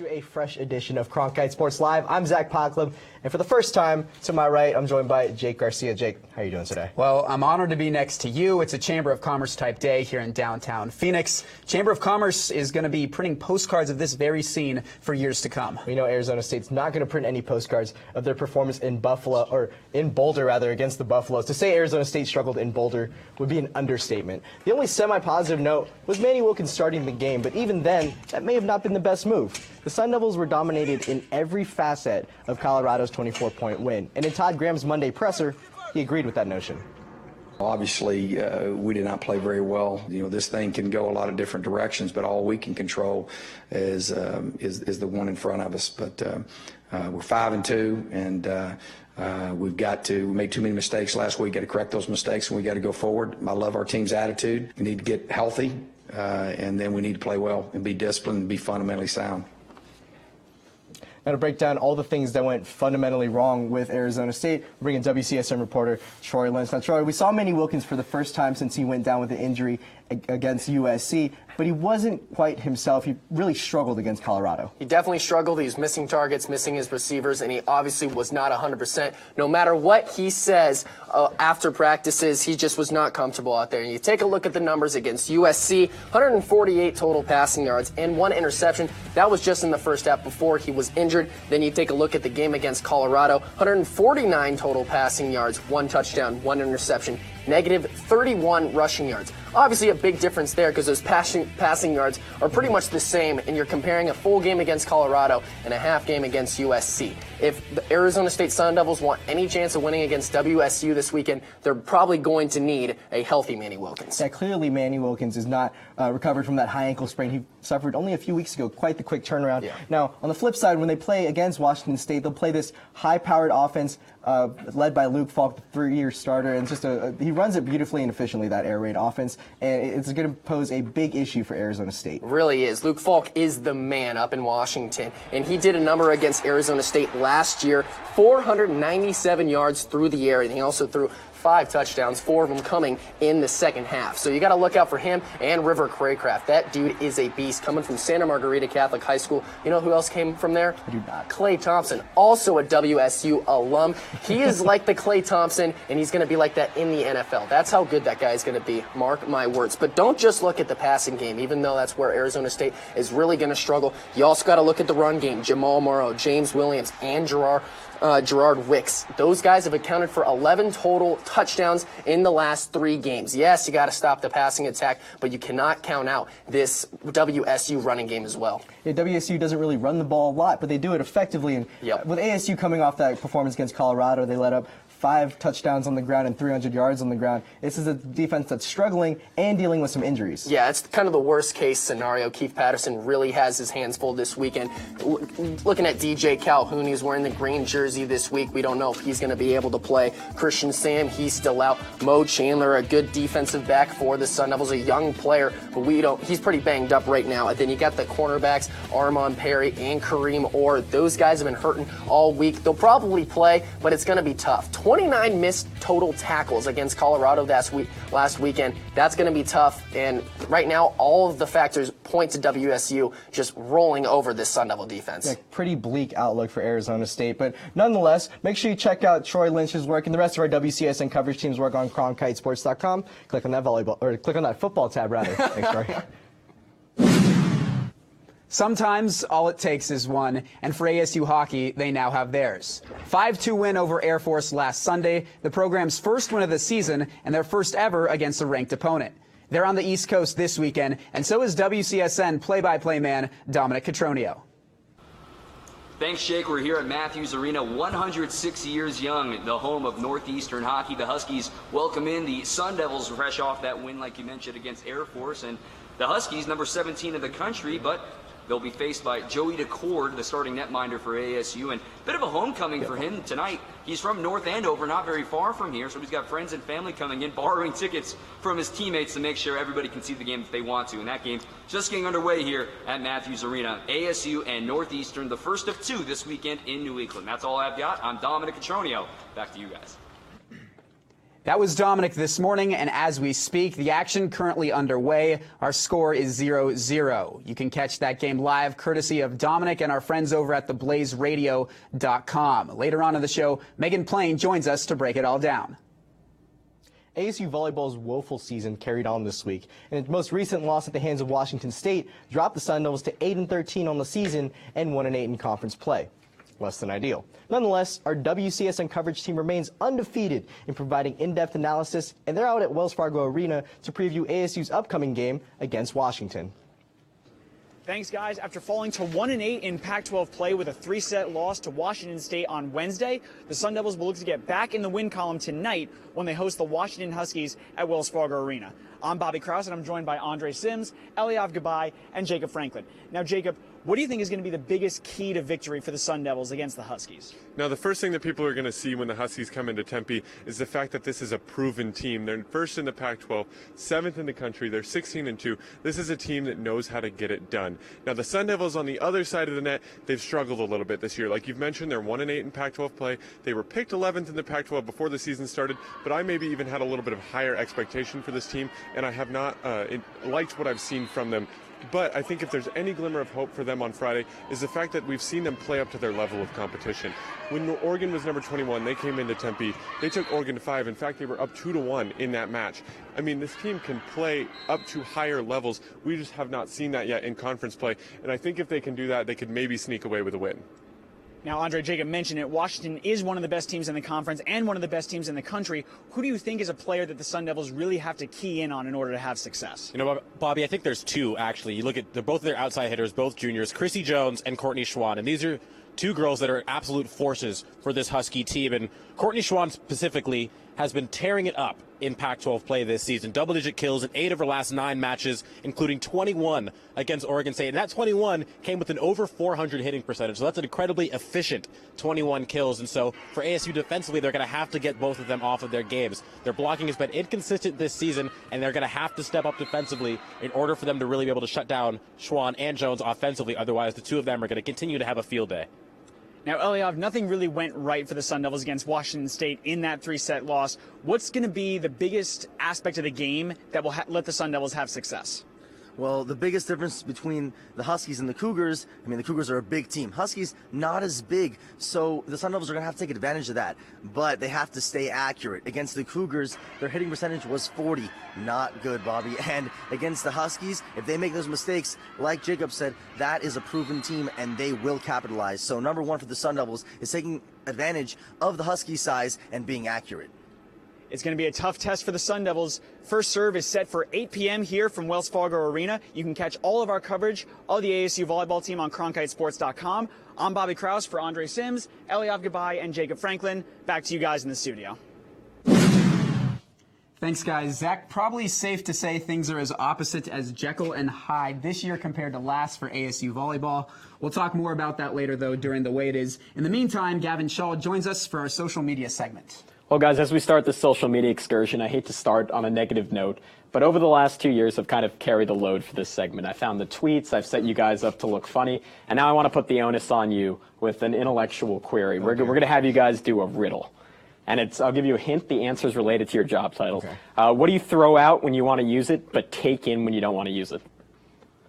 to a fresh edition of Cronkite Sports Live. I'm Zach Pocklum, and for the first time, to my right, I'm joined by Jake Garcia. Jake, how are you doing today? Well, I'm honored to be next to you. It's a Chamber of Commerce type day here in downtown Phoenix. Chamber of Commerce is going to be printing postcards of this very scene for years to come. We know Arizona State's not going to print any postcards of their performance in Boulder, against the Buffaloes. To say Arizona State struggled in Boulder would be an understatement. The only semi-positive note was Manny Wilkins starting the game, but even then, that may have not been the best move. The Sun Devils were dominated in every facet of Colorado's 24-point win, and in Todd Graham's Monday presser, he agreed with that notion. Obviously, we did not play very well. You know, this thing can go a lot of different directions, but all we can control is the one in front of us. But we're 5-2, and we made too many mistakes last week. Got to correct those mistakes, and we got to go forward. I love our team's attitude. We need to get healthy, and then we need to play well and be disciplined and be fundamentally sound. Now to break down all the things that went fundamentally wrong with Arizona State, we're bringing WCSN reporter Troy Lynch. Now, Troy, we saw Manny Wilkins for the first time since he went down with an injury against USC, but he wasn't quite himself. He really struggled against Colorado. He definitely struggled. He was missing targets, missing his receivers, and he obviously was not 100%. No matter what he says after practices, he just was not comfortable out there. And you take a look at the numbers against USC, 148 total passing yards and 1 interception. That was just in the first half before he was injured. Then you take a look at the game against Colorado, 149 total passing yards, 1 touchdown, 1 interception, negative 31 rushing yards. Obviously a big difference there because those passing yards are pretty much the same, and you're comparing a full game against Colorado and a half game against USC. If the Arizona State Sun Devils want any chance of winning against WSU this weekend, they're probably going to need a healthy Manny Wilkins. Yeah, clearly Manny Wilkins is not recovered from that high ankle sprain he suffered only a few weeks ago. Quite the quick turnaround. Yeah. Now, on the flip side, when they play against Washington State, they'll play this high-powered offense led by Luke Falk, the 3-year starter, and just he runs it beautifully and efficiently, that air raid offense, and it's going to pose a big issue for Arizona State. Really is. Luke Falk is the man up in Washington, and he did a number against Arizona State last year, 497 yards through the air, and he also threw 5 touchdowns, 4 of them coming in the second half. So you got to look out for him and River Craycraft. That dude is a beast, coming from Santa Margarita Catholic High School. You know who else came from there? I do not. Klay Thompson, also a WSU alum. He is like the Klay Thompson, and he's going to be like that in the NFL. That's how good that guy is going to be. Mark my words. But don't just look at the passing game, even though that's where Arizona State is really going to struggle. You also got to look at the run game. Jamal Morrow, James Williams, and Gerard Wicks. Those guys have accounted for 11 total touchdowns in the last 3 games. Yes, you got to stop the passing attack, but you cannot count out this WSU running game as well. Yeah, WSU doesn't really run the ball a lot, but they do it effectively. And with ASU coming off that performance against Colorado, they let up 5 touchdowns on the ground and 300 yards on the ground. This is a defense that's struggling and dealing with some injuries. Yeah, it's kind of the worst case scenario. Keith Patterson really has his hands full this weekend. Looking at DJ Calhoun, he's wearing the green jersey this week. We don't know if he's going to be able to play. Christian Sam, he's still out. Mo Chandler, a good defensive back for the Sun Devils, a young player, but he's pretty banged up right now. And then you got the cornerbacks, Armon Perry and Kareem Orr. Those guys have been hurting all week. They'll probably play, but it's going to be tough. 29 missed total tackles against Colorado last weekend. That's going to be tough. And right now, all of the factors point to WSU just rolling over this Sun Devil defense. Yeah, pretty bleak outlook for Arizona State. But nonetheless, make sure you check out Troy Lynch's work and the rest of our WCSN coverage team's work on CronkiteSports.com. Click on that football tab, rather. Thanks, Troy. Sometimes all it takes is one, and for ASU Hockey, they now have theirs. 5-2 win over Air Force last Sunday, the program's first win of the season, and their first ever against a ranked opponent. They're on the East Coast this weekend, and so is WCSN play-by-play man Dominic Catronio. Thanks, Jake. We're here at Matthews Arena, 106 years young, the home of Northeastern Hockey. The Huskies welcome in the Sun Devils fresh off that win, like you mentioned, against Air Force. And the Huskies, number 17 in the country, but they'll be faced by Joey DeCord, the starting netminder for ASU, and a bit of a homecoming for him tonight. He's from North Andover, not very far from here, so he's got friends and family coming in, borrowing tickets from his teammates to make sure everybody can see the game if they want to. And that game's just getting underway here at Matthews Arena. ASU and Northeastern, the first of 2 this weekend in New England. That's all I've got. I'm Dominic Catronio. Back to you guys. That was Dominic this morning, and as we speak, the action currently underway. Our score is 0-0. You can catch that game live courtesy of Dominic and our friends over at theblazeradio.com. Later on in the show, Megan Plain joins us to break it all down. ASU volleyball's woeful season carried on this week, and its most recent loss at the hands of Washington State dropped the Sun Devils to 8-13 on the season and 1-8 in conference play. Less than ideal. Nonetheless, our WCSN coverage team remains undefeated in providing in-depth analysis, and they're out at Wells Fargo Arena to preview ASU's upcoming game against Washington. Thanks, guys. After falling to 1-8 in Pac-12 play with a 3-set loss to Washington State on Wednesday, the Sun Devils will look to get back in the win column tonight when they host the Washington Huskies at Wells Fargo Arena. I'm Bobby Krause, and I'm joined by Andre Sims, Eliav Gabai, and Jacob Franklin. Now, Jacob, what do you think is going to be the biggest key to victory for the Sun Devils against the Huskies? Now, the first thing that people are going to see when the Huskies come into Tempe is the fact that this is a proven team. They're first in the Pac-12, 7th in the country. They're 16-2. This is a team that knows how to get it done. Now, the Sun Devils on the other side of the net, they've struggled a little bit this year. Like you've mentioned, they're 1-8 in Pac-12 play. They were picked 11th in the Pac-12 before the season started, but I maybe even had a little bit of higher expectation for this team, and I have not liked what I've seen from them. But I think if there's any glimmer of hope for them on Friday is the fact that we've seen them play up to their level of competition. When Oregon was number 21, they came into Tempe. They took Oregon to 5. In fact, they were up 2-1 in that match. I mean, this team can play up to higher levels. We just have not seen that yet in conference play. And I think if they can do that, they could maybe sneak away with a win. Now, Andre, Jacob mentioned it. Washington is one of the best teams in the conference and one of the best teams in the country. Who do you think is a player that the Sun Devils really have to key in on in order to have success? You know, Bobby, I think there's two, actually. You look at both of their outside hitters, both juniors, Chrissy Jones and Courtney Schwann. And these are two girls that are absolute forces for this Husky team. And Courtney Schwann specifically has been tearing it up in Pac-12 play this season. Double-digit kills in 8 of her last 9 matches, including 21 against Oregon State. And that 21 came with an over 400 hitting percentage. So that's an incredibly efficient 21 kills. And so for ASU defensively, they're going to have to get both of them off of their games. Their blocking has been inconsistent this season, and they're going to have to step up defensively in order for them to really be able to shut down Schwann and Jones offensively. Otherwise, the two of them are going to continue to have a field day. Now, Eliav, nothing really went right for the Sun Devils against Washington State in that 3-set loss. What's going to be the biggest aspect of the game that will let the Sun Devils have success? Well, the biggest difference between the Huskies and the Cougars, I mean, the Cougars are a big team. Huskies, not as big, so the Sun Devils are going to have to take advantage of that. But they have to stay accurate. Against the Cougars, their hitting percentage was 40. Not good, Bobby. And against the Huskies, if they make those mistakes, like Jacob said, that is a proven team, and they will capitalize. So number one for the Sun Devils is taking advantage of the Husky size and being accurate. It's going to be a tough test for the Sun Devils. First serve is set for 8 p.m. here from Wells Fargo Arena. You can catch all of our coverage of the ASU volleyball team on CronkiteSports.com. I'm Bobby Krause for Andre Sims, Eliav Gabai, and Jacob Franklin. Back to you guys in the studio. Thanks, guys. Zach, probably safe to say things are as opposite as Jekyll and Hyde this year compared to last for ASU volleyball. We'll talk more about that later, though, during the Way It Is. In the meantime, Gavin Shaw joins us for our social media segment. Well, guys, as we start this social media excursion, I hate to start on a negative note, but over the last 2 years, I've kind of carried the load for this segment. I found the tweets, I've set you guys up to look funny, and now I want to put the onus on you with an intellectual query. Okay. We're going to have you guys do a riddle. And I'll give you a hint, the answer is related to your job title. Okay. What do you throw out when you want to use it, but take in when you don't want to use it?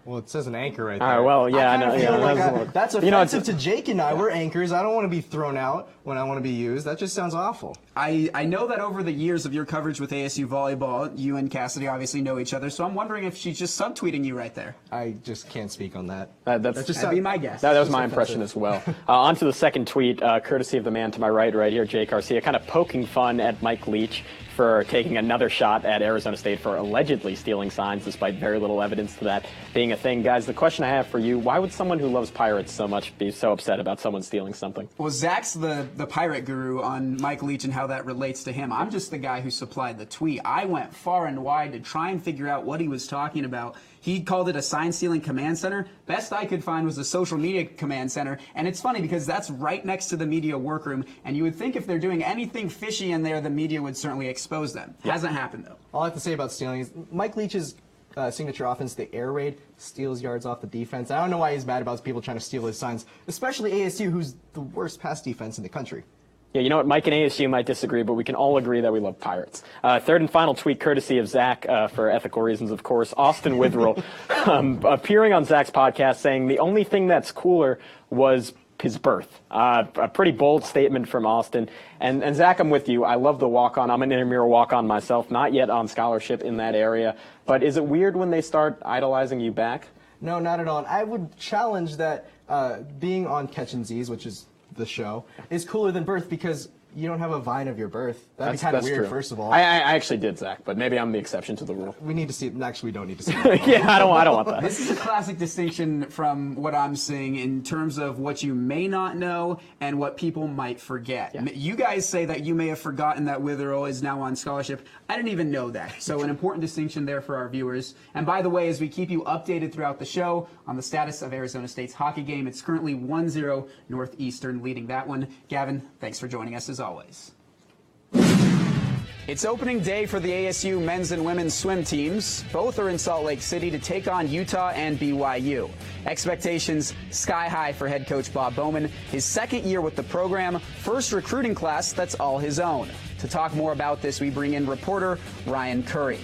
Well, it says an anchor right there. All right, well, yeah, I know. Yeah, that's offensive to Jake and I. We're anchors. I don't want to be thrown out when I want to be used. That just sounds awful. I know that over the years of your coverage with ASU volleyball, you and Cassidy obviously know each other, so I'm wondering if she's just subtweeting you right there. I just can't speak on that. That'd be my guess. That was my impression as well. On to the second tweet, courtesy of the man to my right here, Jake Garcia, kind of poking fun at Mike Leach for taking another shot at Arizona State for allegedly stealing signs, despite very little evidence to that being a thing. Guys, the question I have for you, why would someone who loves pirates so much be so upset about someone stealing something? Well, Zach's the pirate guru on Mike Leach and how that relates to him. I'm just the guy who supplied the tweet. I went far and wide to try and figure out what he was talking about. He called it a sign-stealing command center. Best I could find was a social media command center. And it's funny because that's right next to the media workroom. And you would think if they're doing anything fishy in there, the media would certainly expose them. Yeah. Hasn't happened, though. All I have to say about stealing is Mike Leach's signature offense, the air raid, steals yards off the defense. I don't know why he's mad about people trying to steal his signs, especially ASU, who's the worst pass defense in the country. Yeah, you know what? Mike and ASU might disagree, but we can all agree that we love Pirates. Third and final tweet, courtesy of Zach, for ethical reasons, of course. Austin Witherell appearing on Zach's podcast saying the only thing that's cooler was his birth. A pretty bold statement from Austin. And Zach, I'm with you. I love the walk-on. I'm an intramural walk-on myself, not yet on scholarship in that area. But is it weird when they start idolizing you back? No, not at all. And I would challenge that being on Catch and Z's, which is the show, is cooler than birth because you don't have a vine of your birth. That'd be kind of weird, true. first of all. I actually did, Zach, but maybe I'm the exception to the rule. We need to see it. Actually, we don't need to see it. Yeah, I don't want that. This is a classic distinction from what I'm seeing in terms of what you may not know and what people might forget. Yeah. You guys say that you may have forgotten that Witherell is now on scholarship. I didn't even know that. So an important distinction there for our viewers. And by the way, as we keep you updated throughout the show on the status of Arizona State's hockey game, it's currently 1-0 Northeastern leading that one. Gavin, thanks for joining us as always. It's opening day for the ASU men's and women's swim teams. Both are in Salt Lake City to take on Utah and BYU. Expectations sky high for head coach Bob Bowman. His second year with the program, first recruiting class that's all his own. To talk more about this, we bring in reporter Ryan Curry.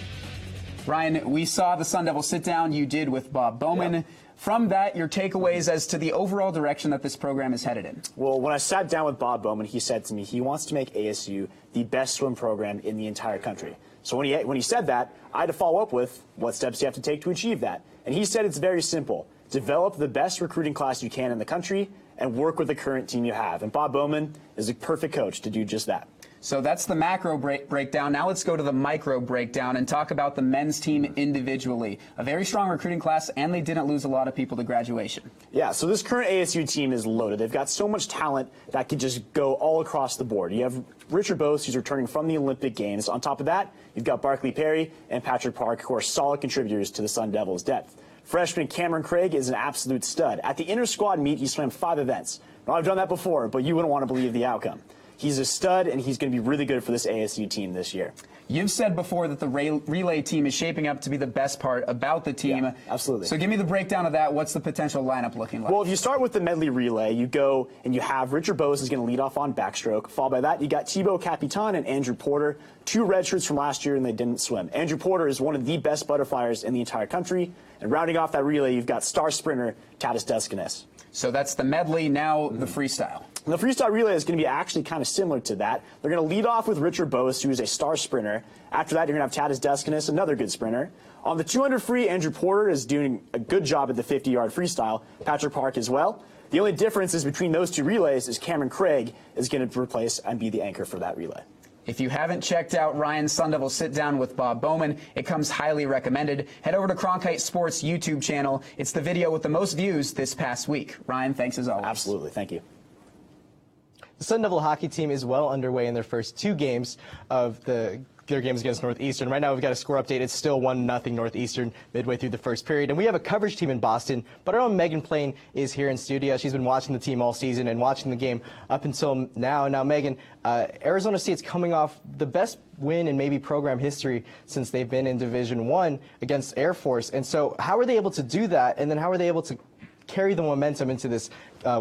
Ryan, we saw the Sun Devils sit down you did with Bob Bowman. Yep. From that, your takeaways as to the overall direction that this program is headed in. Well, when I sat down with Bob Bowman, he said to me he wants to make ASU the best swim program in the entire country. So when he said that, I had to follow up with what steps you have to take to achieve that. And he said it's very simple. Develop the best recruiting class you can in the country and work with the current team you have. And Bob Bowman is a perfect coach to do just that. So that's the macro breakdown. Now let's go to the micro breakdown and talk about the men's team individually. A very strong recruiting class, and they didn't lose a lot of people to graduation. Yeah, so this current ASU team is loaded. They've got so much talent that could just go all across the board. You have Richard Bose, who's returning from the Olympic Games. On top of that, you've got Barkley Perry and Patrick Park, who are solid contributors to the Sun Devils' depth. Freshman Cameron Craig is an absolute stud. At the inter-squad meet, he swam 5 events. Now, I've done that before, but you wouldn't want to believe the outcome. He's a stud, and he's going to be really good for this ASU team this year. You've said before that the relay team is shaping up to be the best part about the team. Yeah, absolutely. So give me the breakdown of that. What's the potential lineup looking like? Well, if you start with the medley relay, you go and you have Richard Bose is going to lead off on backstroke. Followed by that, you got Thibaut Capitan and Andrew Porter, 2 redshirts from last year, and they didn't swim. Andrew Porter is one of the best butterflyers in the entire country. And rounding off that relay, you've got star sprinter Tadas Deskinis. So that's the medley, now the freestyle. And the freestyle relay is going to be actually kind of similar to that. They're going to lead off with Richard Bose, who is a star sprinter. After that, you're going to have Tadas Deskinis, another good sprinter. On the 200 free, Andrew Porter is doing a good job at the 50-yard freestyle. Patrick Park as well. The only difference is between those 2 relays is Cameron Craig is going to replace and be the anchor for that relay. If you haven't checked out Ryan's Sun Devil Sit Down with Bob Bowman, it comes highly recommended. Head over to Cronkite Sports YouTube channel. It's the video with the most views this past week. Ryan, thanks as always. Absolutely. Thank you. The Sun Devil hockey team is well underway in their first 2 games of their games against Northeastern. Right now, we've got a score update. It's still 1-0 Northeastern midway through the first period. And we have a coverage team in Boston, but our own Megan Plain is here in studio. She's been watching the team all season and watching the game up until now. Now, Megan, Arizona State's coming off the best win in maybe program history since they've been in Division I against Air Force. And so how are they able to do that? And then how are they able to carry the momentum into this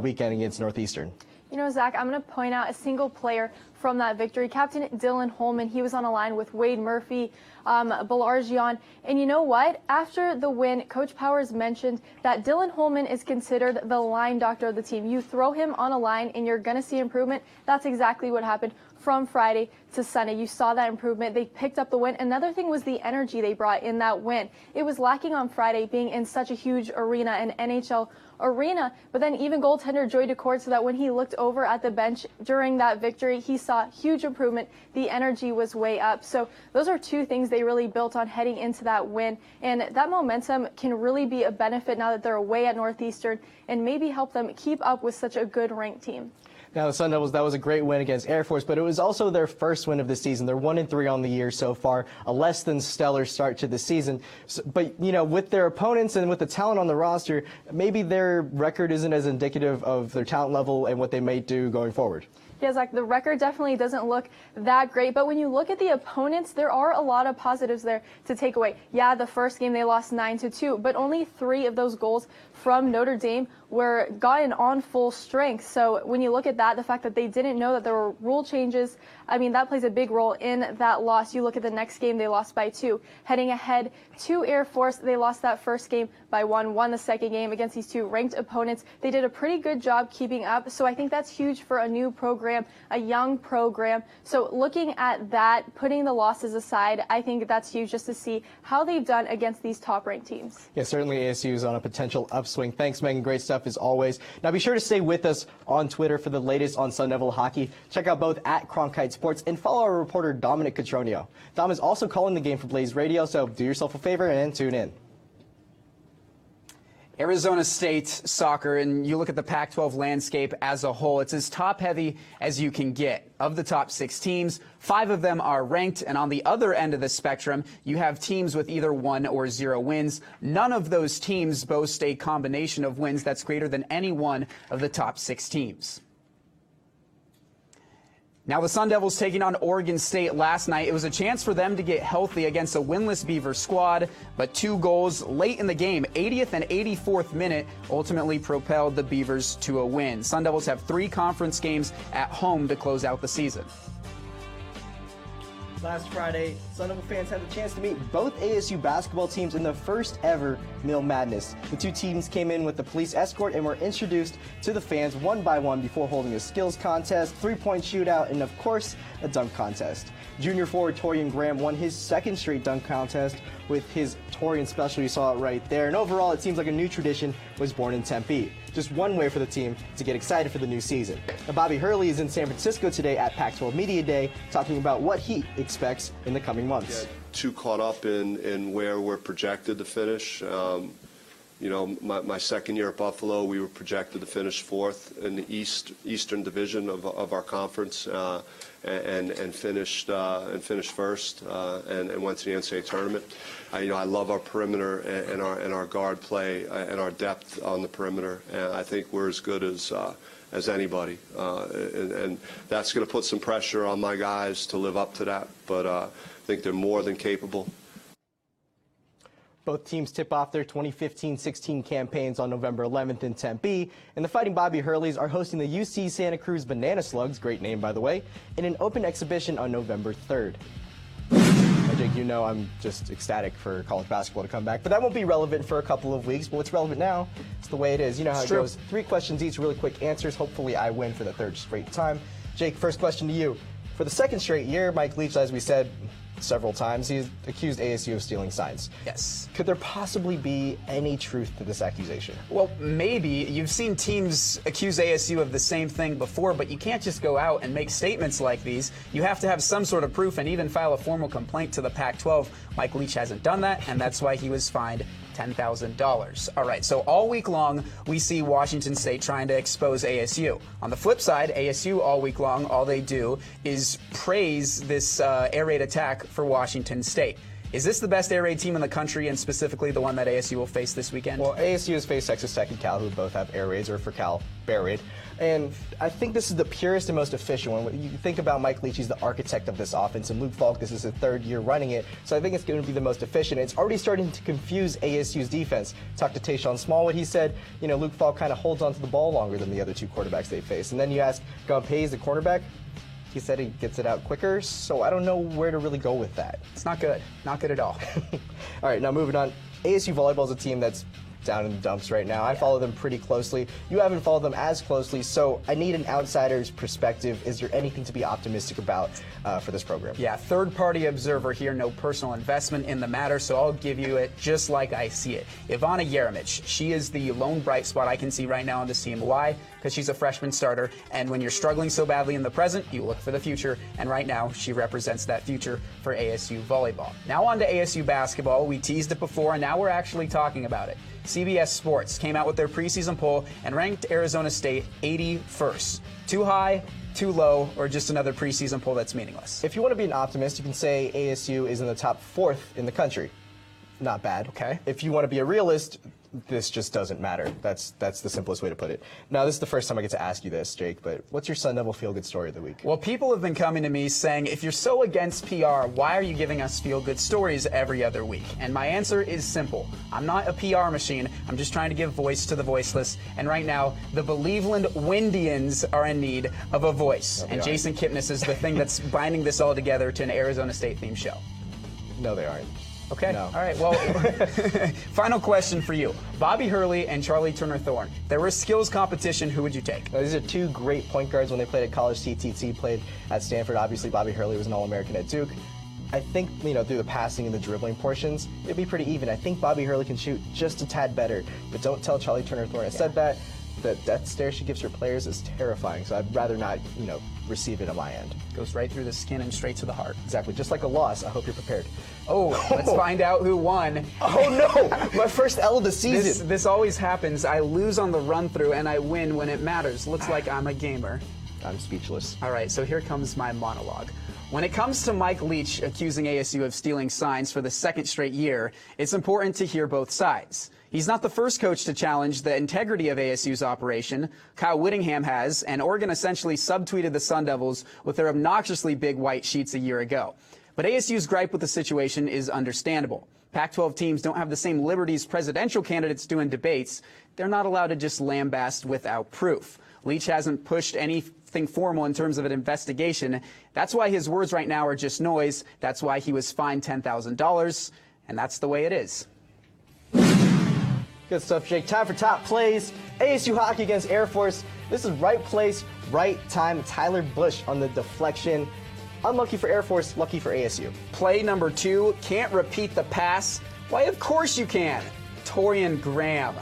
weekend against Northeastern? You know, Zach, I'm going to point out a single player from that victory. Captain Dylan Holman, he was on a line with Wade Murphy, Balargian. And you know what? After the win, Coach Powers mentioned that Dylan Holman is considered the line doctor of the team. You throw him on a line and you're going to see improvement. That's exactly what happened from Friday to Sunday. You saw that improvement. They picked up the win. Another thing was the energy they brought in that win. It was lacking on Friday being in such a huge arena, an NHL arena, but then even goaltender Joy Decourt, so that when he looked over at the bench during that victory, he saw huge improvement. The energy was way up. So those are 2 things they really built on heading into that win, and that momentum can really be a benefit now that they're away at Northeastern and maybe help them keep up with such a good ranked team. Now, the Sun Devils, that was a great win against Air Force, but it was also their first win of the season. They're 1-3 on the year so far, a less than stellar start to the season. So, but, you know, with their opponents and with the talent on the roster, maybe their record isn't as indicative of their talent level and what they may do going forward. Yeah, Zach, the record definitely doesn't look that great, but when you look at the opponents, there are a lot of positives there to take away. Yeah, the first game they lost 9-2, but only 3 of those goals from Notre Dame were gotten on full strength. So when you look at that, the fact that they didn't know that there were rule changes, I mean, that plays a big role in that loss. You look at the next game, they lost by 2. Heading ahead to Air Force, they lost that first game by 1, won the second game against these 2 ranked opponents. They did a pretty good job keeping up, so I think that's huge for a new program, a young program. So looking at that, putting the losses aside, I think that's huge just to see how they've done against these top-ranked teams. Yeah, certainly ASU is on a potential upswing. Thanks, Megan. Great stuff as always. Now be sure to stay with us on Twitter for the latest on Sun Devil hockey. Check out both at Cronkite Sports and follow our reporter Dominic Cotronio. Dom is also calling the game for Blaze Radio, so do yourself a favor and tune in. Arizona State soccer, and you look at the Pac-12 landscape as a whole, it's as top-heavy as you can get. Of the top 6 teams, 5 of them are ranked, and on the other end of the spectrum, you have teams with either 1 or 0 wins. None of those teams boast a combination of wins that's greater than any one of the top 6 teams. Now, the Sun Devils taking on Oregon State last night. It was a chance for them to get healthy against a winless Beaver squad, but 2 goals late in the game, 80th and 84th minute, ultimately propelled the Beavers to a win. Sun Devils have 3 conference games at home to close out the season. Last Friday, Sun Devil fans had the chance to meet both ASU basketball teams in the first ever Mill Madness. The 2 teams came in with the police escort and were introduced to the fans one by one before holding a skills contest, 3-point shootout, and of course, a dunk contest. Junior forward Torian Graham won his 2nd straight dunk contest with his Torian special. You saw it right there. And overall, it seems like a new tradition was born in Tempe. Just one way for the team to get excited for the new season. Now, Bobby Hurley is in San Francisco today at Pac-12 Media Day, talking about what he expects in the coming months. Yeah, too caught up in where we're projected to finish. You know, my second year at Buffalo, we were projected to finish 4th in the Eastern Division of our conference, and finished first, and went to the NCAA tournament. You know, I love our perimeter and our guard play and our depth on the perimeter. And I think we're as good as anybody, and that's going to put some pressure on my guys to live up to that. But I think they're more than capable. Both teams tip off their 2015-16 campaigns on November 11th in Tempe, and the Fighting Bobby Hurleys are hosting the UC Santa Cruz Banana Slugs, great name by the way, in an open exhibition on November 3rd. Now, Jake, you know I'm just ecstatic for college basketball to come back, but that won't be relevant for a couple of weeks. But what's relevant now, it's the way it is. You know how it goes. 3 questions each, really quick answers. Hopefully I win for the 3rd straight time. Jake, first question to you. For the 2nd straight year, Mike Leach, as we said several times, he's accused ASU of stealing signs. Yes. Could there possibly be any truth to this accusation? Well, maybe. You've seen teams accuse ASU of the same thing before, but you can't just go out and make statements like these. You have to have some sort of proof and even file a formal complaint to the Pac-12. Mike Leach hasn't done that, and that's why he was fined $10,000. All right, so all week long, we see Washington State trying to expose ASU. On the flip side, ASU all week long, all they do is praise this air raid attack for Washington State. Is this the best air raid team in the country, and specifically the one that ASU will face this weekend? Well, ASU has faced Texas Tech and Cal, who both have air raids, or for Cal, bear raid. And I think this is the purest and most efficient one. When you think about Mike Leach, he's the architect of this offense, and Luke Falk, this is his 3rd year running it. So I think it's going to be the most efficient. It's already starting to confuse ASU's defense. Talked to Tayshawn Smallwood. He said, you know, Luke Falk kind of holds onto the ball longer than the other 2 quarterbacks they face. And then you ask Gumpay, the cornerback. He said he gets it out quicker, so I don't know where to really go with that. It's not good. Not good at all. All right, now moving on. ASU volleyball is a team that's down in the dumps right now. I follow them pretty closely. You haven't followed them as closely, so I need an outsider's perspective. Is there anything to be optimistic about for this program? Yeah, third-party observer here, no personal investment in the matter, so I'll give you it just like I see it. Ivana Jeremic, she is the lone bright spot I can see right now on this team. Why? Because she's a freshman starter, and when you're struggling so badly in the present, you look for the future, and right now she represents that future for ASU volleyball. Now on to ASU basketball. We teased it before, and now we're actually talking about it. CBS Sports came out with their preseason poll and ranked Arizona State 81st. Too high, too low, or just another preseason poll that's meaningless? If you want to be an optimist, you can say ASU is in the top 4th in the country. Not bad. Okay. If you want to be a realist, this just doesn't matter. That's the simplest way to put it. Now, this is the first time I get to ask you this, Jake, but what's your Sun Devil feel-good story of the week? Well, people have been coming to me saying, if you're so against PR, why are you giving us feel-good stories every other week? And my answer is simple. I'm not a PR machine. I'm just trying to give voice to the voiceless. And right now, the Believeland Windians are in need of a voice. And Jason Kipnis is the thing that's binding this all together to an Arizona State-themed show. No, they aren't. Okay. No. All right. Well, final question for you. Bobby Hurley and Charlie Turner-Thorne. There was skills competition. Who would you take? These are two great point guards when they played at college. TTT played at Stanford. Obviously, Bobby Hurley was an All-American at Duke. I think, through the passing and the dribbling portions, it'd be pretty even. I think Bobby Hurley can shoot just a tad better, but don't tell Charlie Turner-Thorne I said that. The death stare she gives her players is terrifying, so I'd rather not, receive it on my end. Goes right through the skin and straight to the heart. Exactly. Just like a loss, I hope you're prepared. Oh, let's find out who won. Oh, no! My first L of the season. This always happens. I lose on the run-through, and I win when it matters. Looks like I'm a gamer. I'm speechless. All right, so here comes my monologue. When it comes to Mike Leach accusing ASU of stealing signs for the second straight year, it's important to hear both sides. He's not the first coach to challenge the integrity of ASU's operation. Kyle Whittingham has, and Oregon essentially subtweeted the Sun Devils with their obnoxiously big white sheets a year ago. But ASU's gripe with the situation is understandable. Pac-12 teams don't have the same liberties presidential candidates do in debates. They're not allowed to just lambast without proof. Leach hasn't pushed anything formal in terms of an investigation. That's why his words right now are just noise. That's why he was fined $10,000, and that's the way it is. Good stuff, Jake. Time for top plays. ASU Hockey against Air Force. This is right place, right time. Tyler Bush on the deflection. Unlucky for Air Force, lucky for ASU. Play number 2, can't repeat the pass. Why, of course you can. Torian Graham,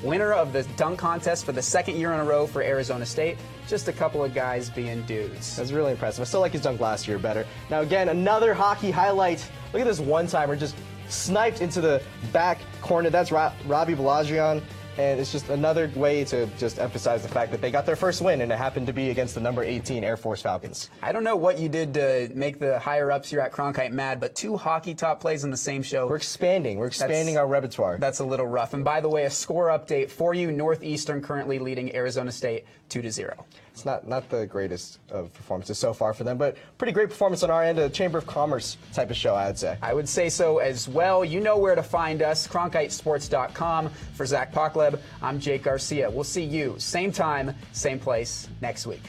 winner of the dunk contest for the second year in a row for Arizona State. Just a couple of guys being dudes. That's really impressive. I still like his dunk last year better. Now again, another hockey highlight. Look at this one-timer just sniped into the back corner. That's Robbie Balajian. And it's just another way to just emphasize the fact that they got their first win, and it happened to be against the number 18 Air Force Falcons. I don't know what you did to make the higher-ups here at Cronkite mad, but 2 hockey top plays in the same show. We're expanding. We're expanding our repertoire. That's a little rough. And by the way, a score update for you. Northeastern currently leading Arizona State 2-0. It's not the greatest of performances so far for them, but pretty great performance on our end, a Chamber of Commerce type of show, I would say. I would say so as well. You know where to find us, CronkiteSports.com. For Zach Pockleb, I'm Jake Garcia. We'll see you same time, same place next week.